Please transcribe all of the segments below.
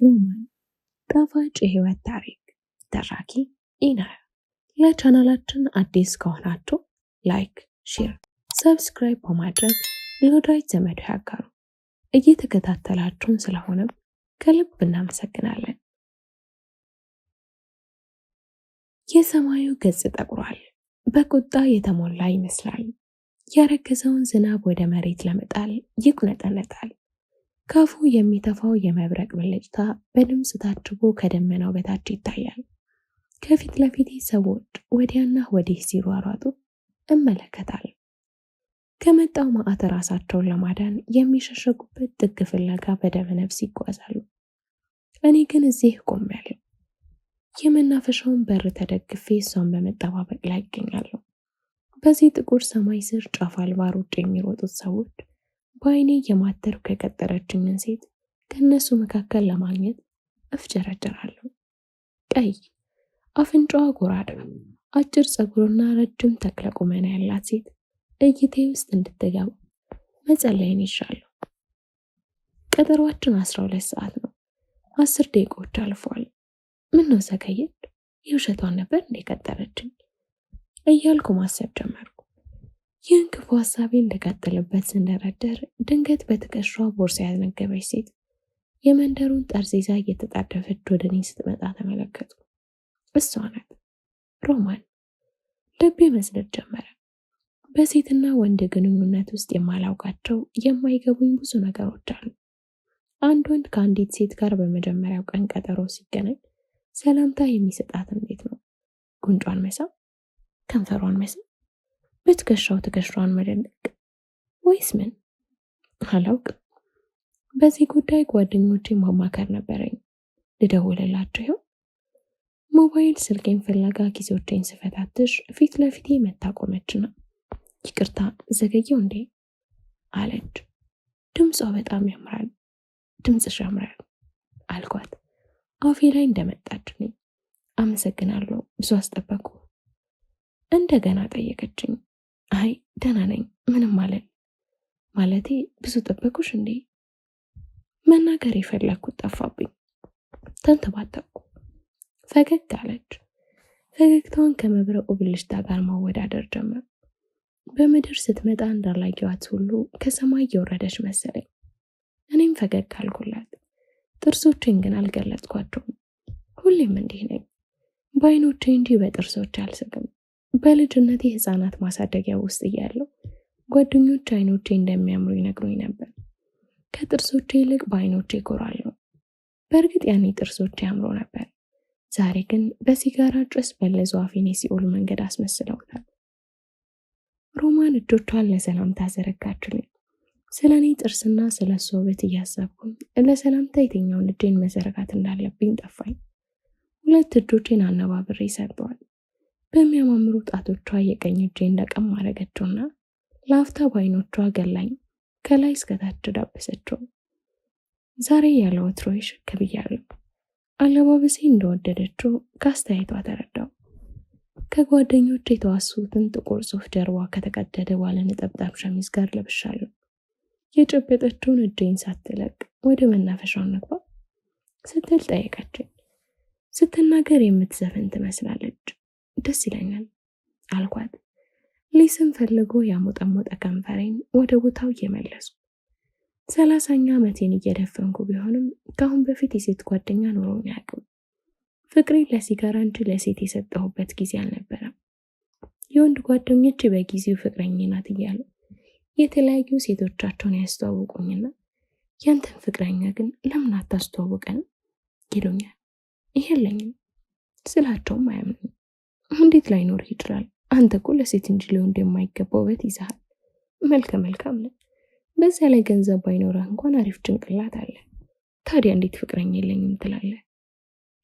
ሮማን ጣፋጭ የህይወት ታሪክ ተራኪ ኢናያ። ለቻናላችን አዲስ ከሆናችሁ ላይክ፣ ሼር፣ ሰብስክራይብ በማድረግ ለወዳጅ ዘመዶ ያጋሩ። እየተከታተላችሁን ስለሆነም ከልብ እናመሰግናለን። የሰማዩ ገጽ ጠቁሯል። በቁጣ የተሞላ ይመስላል። ያረገዘውን ዝናብ ወደ መሬት ለመጣል ይቁነጠነጣል። ካፉ የሚተፋው የመብረቅ ብልጭታ በድምፅ ታጅቦ ከደመናው በታች ይታያል። ከፊት ለፊቴ ሰዎች ወዲያና ወዲህ ሲሯሯጡ እመለከታለሁ። ከመጣው መዓት ራሳቸውን ለማዳን የሚሸሸጉበት ጥግ ፍለጋ በደመ ነፍስ ይጓዛሉ። እኔ ግን እዚህ ቆሜያለሁ። የመናፈሻውን በር ተደግፌ እሷን በመጠባበቅ ላይ ይገኛለሁ። በዚህ ጥቁር ሰማይ ስር ጫፍ አልባ ሩጫ የሚሮጡት ሰዎች በአይኔ የማተርኩ ከቀጠረችኝን ሴት ከእነሱ መካከል ለማግኘት እፍጨረጨራለሁ። ቀይ አፍንጫዋ ጎራዳ፣ አጭር ፀጉርና ረጅም ተክለ ቁመና ያላት ሴት እይቴ ውስጥ እንድትገባ መጸለይን ይሻለሁ። ቀጠሯችን 12 ሰዓት ነው። 10 ደቂቃዎች አልፈዋል። ምን ነው ዘገየች? የውሸቷን ነበር እንዴ ቀጠረችኝ እያልኩ ማሰብ ጀመርኩ። ይህን ክፉ ሀሳቤ እንደቀጥልበት ስንደረደር ድንገት በትከሻዋ ቦርሳ ያነገበች ሴት የመንደሩን ጠርዝ ይዛ እየተጣደፈች ወደ እኔ ስትመጣ ተመለከትኩ። እሷ ናት፣ ሮማን። ልቤ መስደድ ጀመረ። በሴትና ወንድ ግንኙነት ውስጥ የማላውቃቸው የማይገቡኝ ብዙ ነገሮች አሉ። አንድ ወንድ ከአንዲት ሴት ጋር በመጀመሪያው ቀን ቀጠሮ ሲገናኝ ሰላምታ የሚሰጣት እንዴት ነው? ጉንጯን መሳም? ከንፈሯን መሳም? በትከሻው ትከሻዋን መደነቅ ወይስ ምን? አላውቅም። በዚህ ጉዳይ ጓደኞቼ ማማከር ነበረኝ። ልደውልላቸው ይሆን? ሞባይል ስልኬን ፍለጋ ጊዜዎቼን ስፈታትሽ ፊት ለፊቴ መታ ቆመችና ይቅርታ ዘገየው እንዴ አለች። ድምጿ በጣም ያምራል። ድምፅሽ ያምራል አልኳት። አፌ ላይ እንደመጣችኝ። አመሰግናለሁ፣ ብዙ አስጠበቁ? እንደገና ጠየቀችኝ። አይ ደህና ነኝ፣ ምንም አለን። ማለቴ ብዙ ጠበቁሽ እንዴ? መናገር የፈለግኩት ጠፋብኝ። ተንተባተብኩ። ፈገግ አለች። ፈገግታዋን ከመብረቁ ብልጭታ ጋር ማወዳደር ጀመር። በምድር ስትመጣ እንዳላየዋት ሁሉ ከሰማይ እየወረደች መሰለኝ። እኔም ፈገግ አልኩላት። ጥርሶቼን ግን አልገለጥኳቸውም። ሁሌም እንዲህ ነኝ፣ በአይኖቼ እንጂ በጥርሶቼ አልስቅም። በልጅነቴ ህፃናት ማሳደጊያ ውስጥ እያለሁ ጓደኞች አይኖቼ እንደሚያምሩ ይነግሩኝ ነበር። ከጥርሶቼ ይልቅ በአይኖቼ እኮራለሁ። በእርግጥ ያኔ ጥርሶቼ ያምሮ ነበር። ዛሬ ግን በሲጋራ ጭስ በለዘው አፌን የሲኦል መንገድ አስመስለውታል። ሮማን እጆቿን ለሰላምታ ዘረጋችልኝ። ስለ እኔ ጥርስና ስለ እሷ ውበት እያሰብኩኝ ለሰላምታ የትኛውን እጄን መዘረጋት እንዳለብኝ ጠፋኝ። ሁለት እጆቼን አነባብሬ ሰጠዋል። በሚያማምሩ ጣቶቿ የቀኝ እጄን ለቀም አረገችውና ለአፍታ በአይኖቿ ገላኝ ከላይ እስከታች ዳበሰችው። ዛሬ ያለ ወትሮዬ ሽክ ብያለሁ። አለባበሴ እንደወደደችው ከአስተያየቷ ተረዳው። ከጓደኞች የተዋሱትን ጥቁር ሱፍ ጀርባ ከተቀደደ ባለ ነጠብጣብ ሸሚዝ ጋር ለብሻለሁ። የጨበጠችውን እጄን ሳትለቅ ወደ መናፈሻው እንግባ ስትል ጠየቀችኝ። ስትናገር የምትዘፍን ትመስላለች። ደስ ይለኛል አልኳት። ሊስም ፈልጎ ያሞጠሞጠ ከንፈሬን ወደ ቦታው እየመለስኩ 30ኛ ዓመቴን እየደፈንኩ ቢሆንም ከአሁን በፊት የሴት ጓደኛ ኖሮኝ አያውቅም። ፍቅሬ ለሲጋራ እንጂ ለሴት የሰጠሁበት ጊዜ አልነበረም። የወንድ ጓደኞች በጊዜው ፍቅረኛ ናት እያሉ የተለያዩ ሴቶቻቸውን ያስተዋውቁኝና ያንተን ፍቅረኛ ግን ለምን አታስተዋውቀን ይሉኛል። የለኝም ስላቸውም አያምኑኝ። እንዴት ላይኖርህ ይችላል? አንተ እኮ ለሴት እንጂ ለወንድ የማይገባ ውበት ይዘሃል። መልካም ነህ። በዚያ ላይ ገንዘብ ባይኖርህ እንኳን አሪፍ ጭንቅላት አለ። ታዲያ እንዴት ፍቅረኛ የለኝም ትላለህ?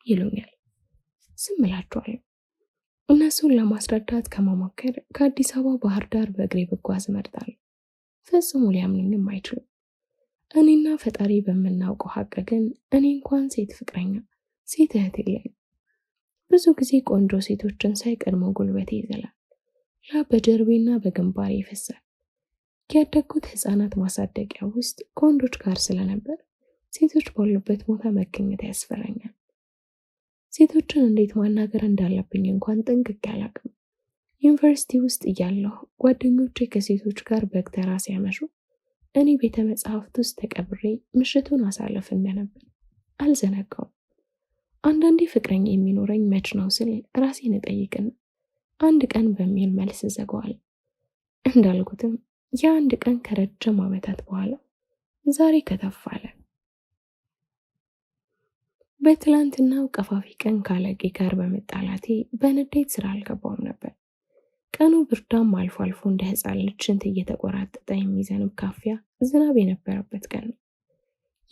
ይሉኛል። ዝም እላቸዋለሁ። እነሱን ለማስረዳት ከመሞከር ከአዲስ አበባ ባህር ዳር በእግሬ ብጓዝ እመርጣለሁ። ፈጽሞ ሊያምኑኝም አይችሉም። እኔና ፈጣሪ በምናውቀው ሀቅ ግን እኔ እንኳን ሴት ፍቅረኛ፣ ሴት እህት የለኝም። ብዙ ጊዜ ቆንጆ ሴቶችን ሳይ ቀድሞ ጉልበቴ ይዘላል። ላብ በጀርቤና በግንባሬ ይፈሳል። ያደግኩት ህፃናት ማሳደጊያ ውስጥ ከወንዶች ጋር ስለነበር ሴቶች ባሉበት ቦታ መገኘት ያስፈራኛል። ሴቶችን እንዴት ማናገር እንዳለብኝ እንኳን ጠንቅቄ አላውቅም። ዩኒቨርሲቲ ውስጥ እያለሁ ጓደኞቼ ከሴቶች ጋር በግ ተራ ሲያመሹ እኔ ቤተ መጽሐፍት ውስጥ ተቀብሬ ምሽቱን አሳልፍ እንደነበር አልዘነጋውም። አንዳንዴ ፍቅረኛ የሚኖረኝ መች ነው ስል ራሴን እጠይቅና አንድ ቀን በሚል መልስ እዘጋዋለሁ። እንዳልኩትም የአንድ ቀን ከረጅም ዓመታት በኋላ ዛሬ ከተፍ አለ። በትላንትናው ቀፋፊ ቀን ካለቄ ጋር በመጣላቴ በንዴት ስራ አልገባውም ነበር። ቀኑ ብርዳም አልፎ አልፎ እንደ ሕፃን ልጅ ሽንት እየተቆራጠጠ የሚዘንብ ካፊያ ዝናብ የነበረበት ቀን ነው።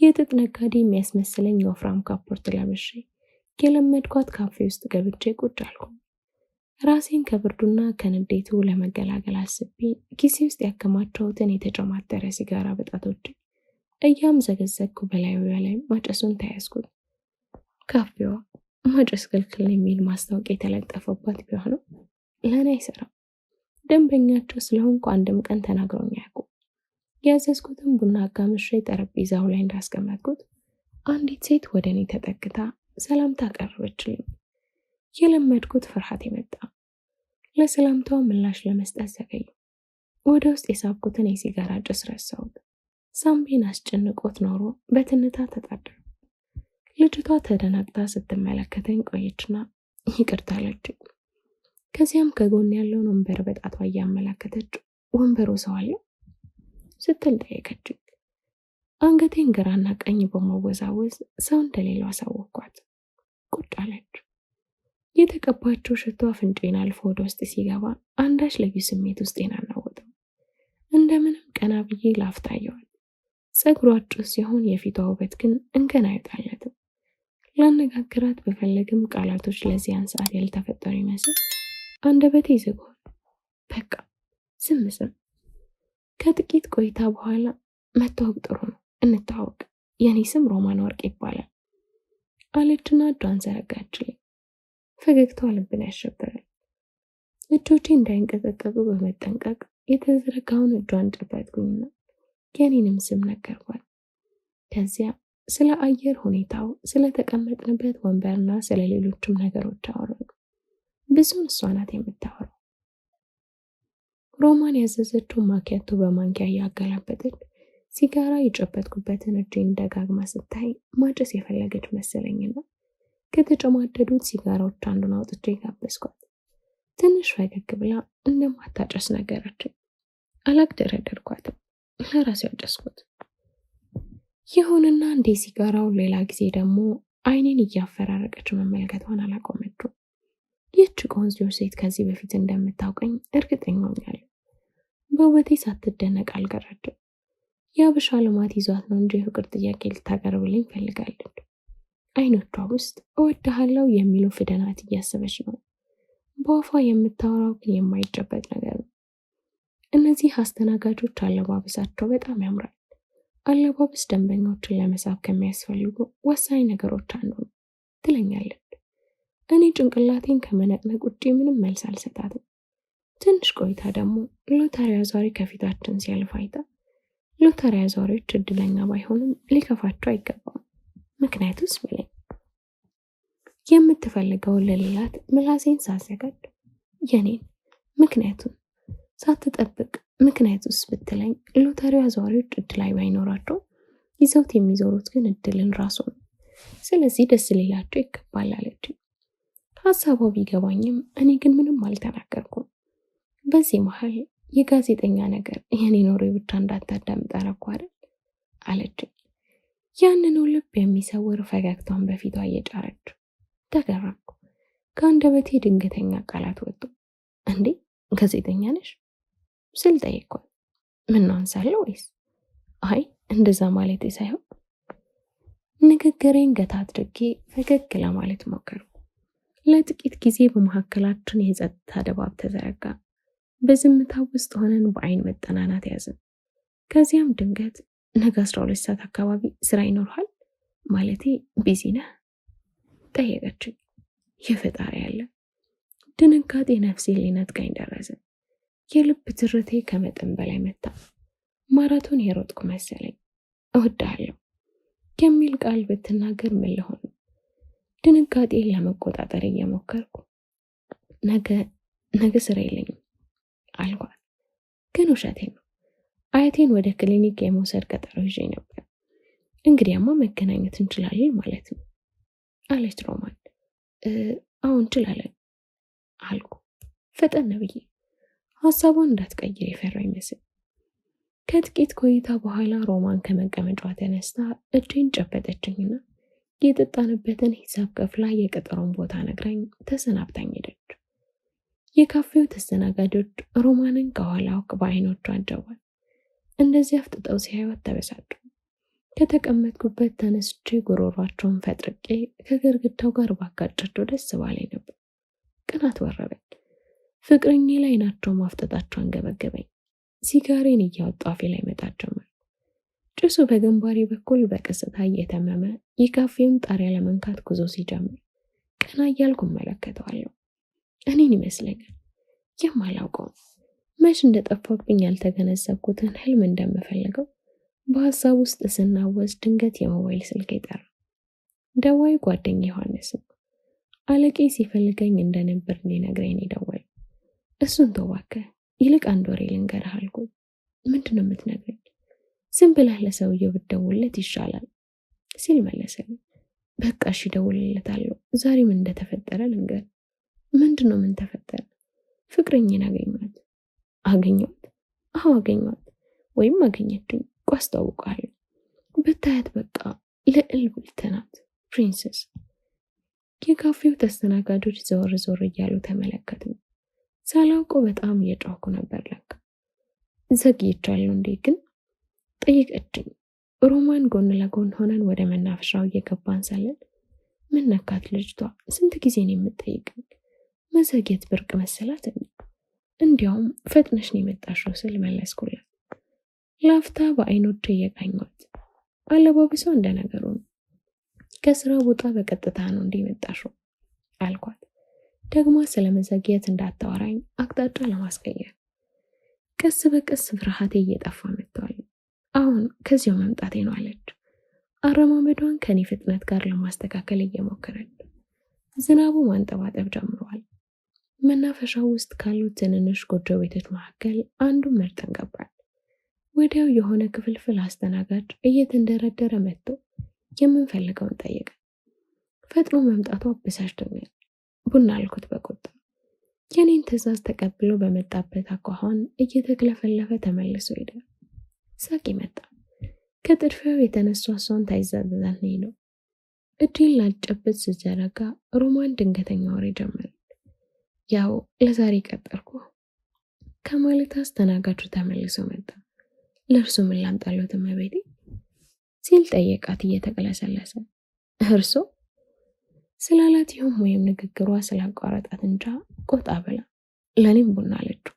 የጥጥ ነጋዴ የሚያስመስለኝ ወፍራም ካፖርት ለብሼ የለመድኳት ካፌ ውስጥ ገብቼ ቁጭ አልኩ። ራሴን ከብርዱና ከንዴቱ ለመገላገል አስቤ ኪሴ ውስጥ ያከማቸውትን የተጨማተረ ሲጋራ በጣቶቼ እያምዘገዘግኩ በላዩ ላይ ማጨሱን ተያዝኩት። ካፌዋ ማጨስ ክልክል የሚል ማስታወቂያ የተለጠፈባት ቢሆንም ለእኔ አይሰራም። ደንበኛቸው ስለሆንኩ አንድም ቀን ተናግረውኝ አያውቁም። ያዘዝኩትን ቡና አጋምሼ ጠረጴዛው ላይ እንዳስቀመጥኩት አንዲት ሴት ወደ እኔ ተጠግታ ሰላምታ አቀረበችልኝ። የለመድኩት ፍርሃት የመጣ ለሰላምታዋ ምላሽ ለመስጠት ዘገየሁ። ወደ ውስጥ የሳብኩትን የሲጋራ ጭስ ረሳሁት። ሳምቤን አስጨንቆት ኖሮ በትንታ ተጣደረ። ልጅቷ ተደናግጣ ስትመለከተኝ ቆየችና ይቅርታ አለችኝ። ከዚያም ከጎን ያለውን ወንበር በጣቷ እያመላከተች ወንበሩ ሰው አለ ስትል ጠየቀችኝ። አንገቴን ግራና ቀኝ በማወዛወዝ ሰው እንደሌለው አሳወቅኳት። ቁጭ አለች። የተቀባቸው ሽቶ አፍንጬን አልፎ ወደ ውስጥ ሲገባ አንዳች ልዩ ስሜት ውስጤን አናወጠው። እንደምንም ቀና ብዬ ላፍታ አየኋት። ፀጉሯ አጭር ሲሆን የፊቷ ውበት ግን እንከን አይወጣለትም። ላነጋግራት በፈለግም ቃላቶች ለዚያን ሰዓት ያልተፈጠሩ ይመስል አንደበቴ ዝግ ሆነ። በቃ ዝም። ከጥቂት ቆይታ በኋላ መተዋወቅ ጥሩ ነው፣ እንተዋወቅ፣ የኔ ስም ሮማን ወርቅ ይባላል አለችና እጇን ዘረጋችልኝ። ፈገግታዋ ልብን ያሸብራል። እጆቼ እንዳይንቀጠቀጡ በመጠንቀቅ የተዘረጋውን እጇን ጨበጥኩኝና የኔንም ስም ነገርኳት። ከዚያ ስለ አየር ሁኔታው፣ ስለተቀመጥንበት ወንበርና ስለ ሌሎችም ነገሮች አወራን። ብዙን እሷ ናት የምታወራው። ሮማን ያዘዘችው ማኪያቶ በማንኪያ እያገላበጠች ሲጋራ የጨበጥኩበትን እጄን ደጋግማ ስታይ ማጨስ የፈለገች መሰለኝና ከተጨማደዱት ሲጋራዎች አንዱን አውጥቼ ጋበዝኳት። ትንሽ ፈገግ ብላ እንደማታጨስ ነገረችኝ። አላግደረደርኳትም፣ ለራሴ አጨስኩት። ይሁንና እንዴ ሲጋራው ሌላ ጊዜ ደግሞ አይኔን እያፈራረቀች መመልከቷን አላቆመችው። ይህች ቆንጆ ሴት ከዚህ በፊት እንደምታውቀኝ እርግጠኛ ሆኛለሁ። በውበቴ ሳትደነቅ አልቀረችም። የአበሻ ልማት ይዟት ነው እንጂ የፍቅር ጥያቄ ልታቀርብልኝ ፈልጋለች። አይኖቿ ውስጥ እወድሃለሁ የሚሉ ፊደላት እያሰበች ነው። በአፏ የምታወራው ግን የማይጨበጥ ነገር ነው። እነዚህ አስተናጋጆች አለባበሳቸው በጣም ያምራል። አለባበስ ደንበኞችን ለመሳብ ከሚያስፈልጉ ወሳኝ ነገሮች አንዱ ነው ትለኛለች። እኔ ጭንቅላቴን ከመነቅነቅ ውጪ ምንም መልስ አልሰጣትም። ትንሽ ቆይታ ደግሞ ሎተሪ አዟሪ ከፊታችን ሲያልፍ አይታ ሎተሪ አዟሪዎች እድለኛ ባይሆንም ሊከፋቸው አይገባም። ምክንያቱስ ብለኝ የምትፈልገውን ለሌላት ምላሴን ሳዘጋጅ የኔን ምክንያቱም ሳትጠብቅ ምክንያቱስ ብትለኝ ሎተሪ አዟሪዎች እድል ባይኖራቸው ይዘውት የሚዞሩት ግን እድልን ራሱ ነው። ስለዚህ ደስ ሊላቸው ይገባል አለችኝ። ሀሳቧ ቢገባኝም እኔ ግን ምንም አልተናገርኩም። በዚህ መሀል የጋዜጠኛ ነገር የኔ ኖሬ ብቻ እንዳታዳምጥ አደረኩ አይደል አለችኝ። ያንኑ ልብ የሚሰውር ፈገግታን በፊቷ እየጫረች ተገረምኩ። ከአንደበቴ ድንገተኛ ቃላት ወጡ። እንዴ ጋዜጠኛ ነሽ ስል ጠየቅኳት። ምን አንሳለሁ ወይስ? አይ እንደዛ ማለቴ ሳይሆን ንግግሬን ገታ አድርጌ ፈገግ ለማለት ሞከርኩ። ለጥቂት ጊዜ በመካከላችን የጸጥታ ድባብ ተዘረጋ። በዝምታ ውስጥ ሆነን በአይን መጠናናት ያዝን። ከዚያም ድንገት ነገ 12 ሰዓት አካባቢ ስራ ይኖርሃል ማለቴ ቢዚ ነህ ጠየቀችኝ። የፈጣሪ ያለ ድንጋጤ ነፍሴ ሊነጥቀኝ ደረሰ። የልብ ትርቴ ከመጠን በላይ መታ። ማራቶን የሮጥኩ መሰለኝ። እወድሃለሁ የሚል ቃል ብትናገር ምን ልሆን? ድንጋጤን ለመቆጣጠር እየሞከርኩ ነገ ስራ የለኝም አልኳት። ግን ውሸቴን ነው። አያቴን ወደ ክሊኒክ የመውሰድ ቀጠሮ ይዤ ነበር። እንግዲያማ መገናኘት እንችላለን ማለት ነው አለች ሮማን። አዎ እንችላለን አልኩ ፈጠን ብዬ፣ ሀሳቧን እንዳትቀይር የፈራ ይመስል። ከጥቂት ቆይታ በኋላ ሮማን ከመቀመጫዋ ተነስታ እጄን ጨበጠችኝና የጠጣንበትን ሂሳብ ከፍላ የቀጠሮን ቦታ ነግራኝ ተሰናብታኝ ሄደች። የካፌው ተስተናጋጆች ሮማንን ከኋላው በዓይኖቿ አጀቧል። እንደዚህ አፍጥጠው ሲያዩት ተበሳጩ። ከተቀመጥኩበት ተነስቼ ጉሮሯቸውን ፈጥርቄ ከግድግዳው ጋር ባጋጫቸው ደስ ባለኝ ነበር። ቅናት ወረረኝ። ፍቅረኛ ላይ ናቸው ማፍጠጣቸው አንገበገበኝ። ሲጋሬን እያወጡ አፌ ላይ መጣት ጀመር። ጭሱ በግንባሬ በኩል በቀስታ እየተመመ የካፌውን ጣሪያ ለመንካት ጉዞ ሲጀምር ቀና እያልኩ እመለከተዋለሁ። እኔን ይመስለኛል። የማላውቀውን መች እንደጠፋብኝ ያልተገነዘብኩትን ህልም እንደምፈልገው በሀሳብ ውስጥ ስናወዝ ድንገት የሞባይል ስልክ ይጠራ። ደዋይ ጓደኛ ዮሐንስ ነው። አለቄ ሲፈልገኝ እንደነበር ሊነግረኝ ደወለ። እሱን ተዋከ፣ ይልቅ አንድ ወሬ ልንገርህ አልኩኝ። ምንድነው የምትነግረኝ? ዝም ብለህ ለሰውየው ብትደውልለት ይሻላል ሲል መለሰልኝ። በቃ እሺ እደውልለታለሁ። ዛሬ ምን እንደተፈጠረ ልንገር። ምንድነው? ምን ተፈጠረ? ፍቅረኛን አገኘኋት። አገኘኋት? አዎ አገኘኋት፣ ወይም አገኘችኝ። አስተዋውቃለሁ። ብታያት በቃ ልዕል ብልት ናት፣ ፕሪንሰስ። የካፌው ተስተናጋጆች ዞር ዞር እያሉ ተመለከቱ። ሳላውቀው በጣም እየጮህኩ ነበር። ለካ ዘግይቻለሁ እንዴ? ግን ጠየቀችኝ። ሮማን ጎን ለጎን ሆነን ወደ መናፈሻው እየገባን ሳለን ምን ነካት ልጅቷ? ስንት ጊዜ ነው የምትጠይቀኝ? መዘግየት ብርቅ መሰላት? እንዲያውም ፈጥነሽ ነው የመጣሽው ስል መለስኩላት። ላፍታ በዓይኖቼ እየቃኟት። አለባበሷ እንደነገሩ ነው። ከስራ ቦታ በቀጥታ ነው እንዲመጣሽው አልኳት። ደግሞ ስለመዘግየት እንዳታወራኝ አቅጣጫ ለማስቀየር። ቀስ በቀስ ፍርሃቴ እየጠፋ መጥቷል። አሁን ከዚያው መምጣቴ ነው አለች። አረማመዷን ከኔ ፍጥነት ጋር ለማስተካከል እየሞከረች። ዝናቡ ማንጠባጠብ ጀምሯል። መናፈሻው ውስጥ ካሉት ትንንሽ ጎጆ ቤቶች መካከል አንዱን መርጠን ገባል። ወዲያው የሆነ ክፍልፍል አስተናጋጅ እየተንደረደረ መጥቶ የምንፈልገውን ጠየቀ። ፈጥኖ መምጣቷ አበሳጭቶኛል። ቡና አልኩት በቁጣ። የኔን ትዕዛዝ ተቀብሎ በመጣበት አኳኋን እየተክለፈለፈ ተመልሶ ሄደ። ሳቅ መጣ። ከጥድፊያው የተነሱ እሷን ታይዛዘዛት ነው። እጄን ላጨብጥ ስዘረጋ ሮማን ድንገተኛ ወሬ ጀመረች። ያው ለዛሬ ቀጠርኩ ከማለት አስተናጋጁ ተመልሶ መጣ። ለእርሱ ምን ላምጣልዎት እመቤቴ ሲል ጠየቃት እየተቀለሰለሰ። እርሶ ስላላት ይሁን ወይም ንግግሯ ስላቋረጣት እንጃ ቆጣ ብላ ለኔም ቡና አለችው።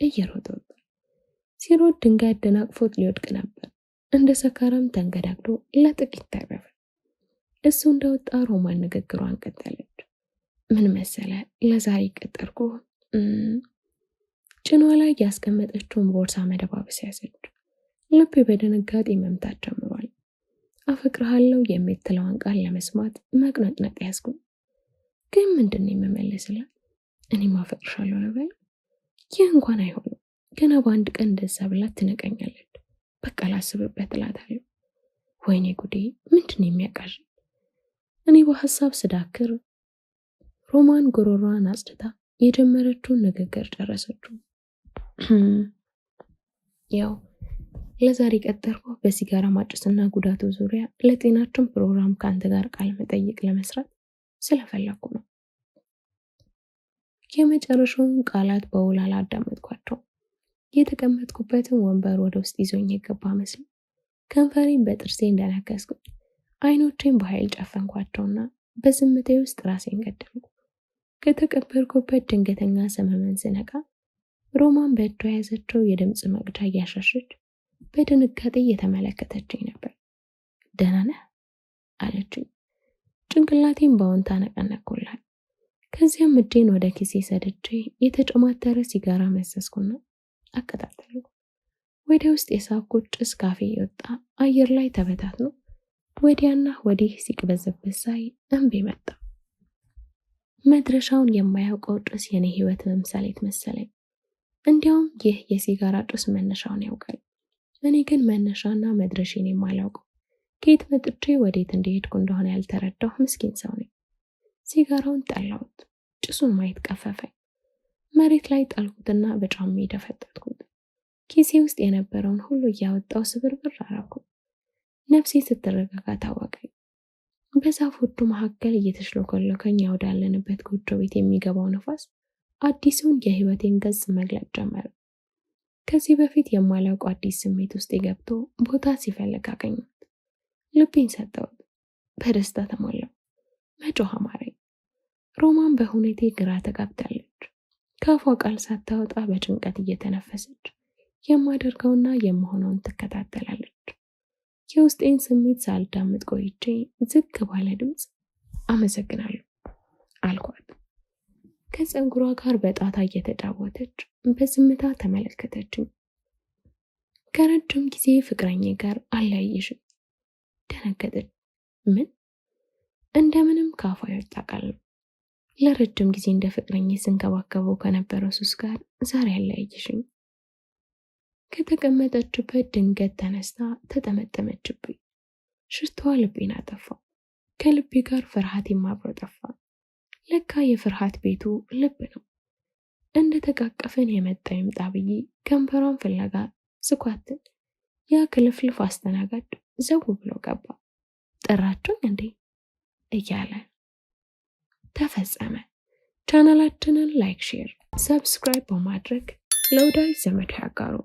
እየሮጠ ወጣ። ሲሮጥ ድንጋይ አደናቅፎት ሊወድቅ ነበር። እንደ ሰካራም ተንገዳግዶ ለጥቂት ተረፈ። እሱ እንደወጣ ሮማን ንግግሯን ቀጠለች። ምን መሰለ ለዛሬ ቀጠርኩ። ጭኗ ላይ ያስቀመጠችውን ቦርሳ መደባበስ ያዘች። ልቤ በድንጋጤ መምታት ጀምሯል። አፈቅርሃለሁ የምትለውን ቃል ለመስማት መቅነጥነጥ ያዝኩኝ። ግን ምንድን ነው የምመልስላት? እኔም አፈቅርሻለሁ ነበር። ይህ እንኳን አይሆንም። ገና በአንድ ቀን እንደዛ ብላት ትነቀኛለች። በቃ ላስብበት እላታለሁ። ወይኔ ጉዴ፣ ምንድን ነው የሚያቃዥ? እኔ በሀሳብ ስዳክር ሮማን ጉሮሯን አጽድታ የጀመረችውን ንግግር ጨረሰችው። ያው ለዛሬ ቀጠርኩ በሲጋራ ማጨስና ጉዳቱ ዙሪያ ለጤናችን ፕሮግራም ከአንተ ጋር ቃለ መጠይቅ ለመስራት ስለፈለኩ ነው። የመጨረሻውን ቃላት በውል አላዳመጥኳቸው። የተቀመጥኩበትን ወንበር ወደ ውስጥ ይዞኝ የገባ መስሎ ከንፈሬን በጥርሴ እንደነከስኩ አይኖቼን በኃይል ጨፈንኳቸውና በዝምቴ ውስጥ ራሴን ገደልኩ። ከተቀበርኩበት ድንገተኛ ሰመመን ስነቃ ሮማን በእጇ የያዘችው የድምፅ መቅጃ እያሻሸች በድንጋጤ እየተመለከተችኝ ነበር። ደህና ነህ አለችኝ። ጭንቅላቴን በአዎንታ ነቀነቅኩላት። ከዚያም እጄን ወደ ኪሴ ሰድቼ የተጨማተረ ሲጋራ መሰስኩና አቀጣጠልኩ። ወደ ውስጥ የሳብኩት ጭስ ካፌ የወጣ አየር ላይ ተበታትኖ ወዲያና ወዲህ ሲቅበዘበዝ ሳይ እንቤ መጣ። መድረሻውን የማያውቀው ጭስ የኔ ህይወት መምሰሌት መሰለኝ። እንዲያውም ይህ የሲጋራ ጭስ መነሻውን ያውቃል። እኔ ግን መነሻና መድረሻን የማላውቀው ከየት መጥቼ ወዴት እንደሄድኩ እንደሆነ ያልተረዳሁ ምስኪን ሰው ነኝ። ሲጋራውን ጠላሁት፣ ጭሱን ማየት ቀፈፈኝ። መሬት ላይ ጣልኩትና በጫሜ ደፈጠጥኩት። ኪሴ ውስጥ የነበረውን ሁሉ እያወጣው ስብርብር አረኩት። ነፍሴ ስትረጋጋ ታወቀኝ። በዛፎቹ መካከል እየተሽሎኮለከኝ ወዳለንበት ጎጆ ቤት የሚገባው ነፋስ አዲሱን የህይወቴን ገጽ መግለጽ ጀመረ። ከዚህ በፊት የማላውቀው አዲስ ስሜት ውስጥ ገብቶ ቦታ ሲፈልግ አገኘሁት። ልቤን ሰጠሁት። በደስታ ተሞላው። መጮህ አማረኝ። ሮማን በሁኔቴ ግራ ተጋብታለች። ከአፏ ቃል ሳታወጣ በጭንቀት እየተነፈሰች የማደርገውና የምሆነውን ትከታተላለች። የውስጤን ስሜት ሳልዳምጥ ቆይቼ ዝግ ባለ ድምፅ አመሰግናለሁ አልኳት። ከፀጉሯ ጋር በጣታ እየተጫወተች በዝምታ ተመለከተችኝ። ከረጅም ጊዜ ፍቅረኛ ጋር አለያየሽኝ። ደነገጠች። ምን? እንደምንም ካፏ ይወጣ ቃል ነው። ለረጅም ጊዜ እንደ ፍቅረኛ ስንከባከበው ከነበረው ሱስ ጋር ዛሬ አለያየሽኝ። ከተቀመጠችበት ድንገት ተነስታ ተጠመጠመችብኝ። ሽታዋ ልቤን አጠፋው። ከልቤ ጋር ፍርሃቴም አብሮ ጠፋ። ለካ የፍርሃት ቤቱ ልብ ነው። እንደ ተቃቀፈን የመጣ ይምጣ ብዬ ከንፈሯን ፍለጋ ስኳትን ያ ክልፍልፍ አስተናጋጅ ዘው ብሎ ገባ። ጠራችሁኝ እንዴ እያለ ተፈጸመ። ቻናላችንን ላይክ፣ ሼር፣ ሰብስክራይብ በማድረግ ለወዳጅ ዘመድ ያጋሩ።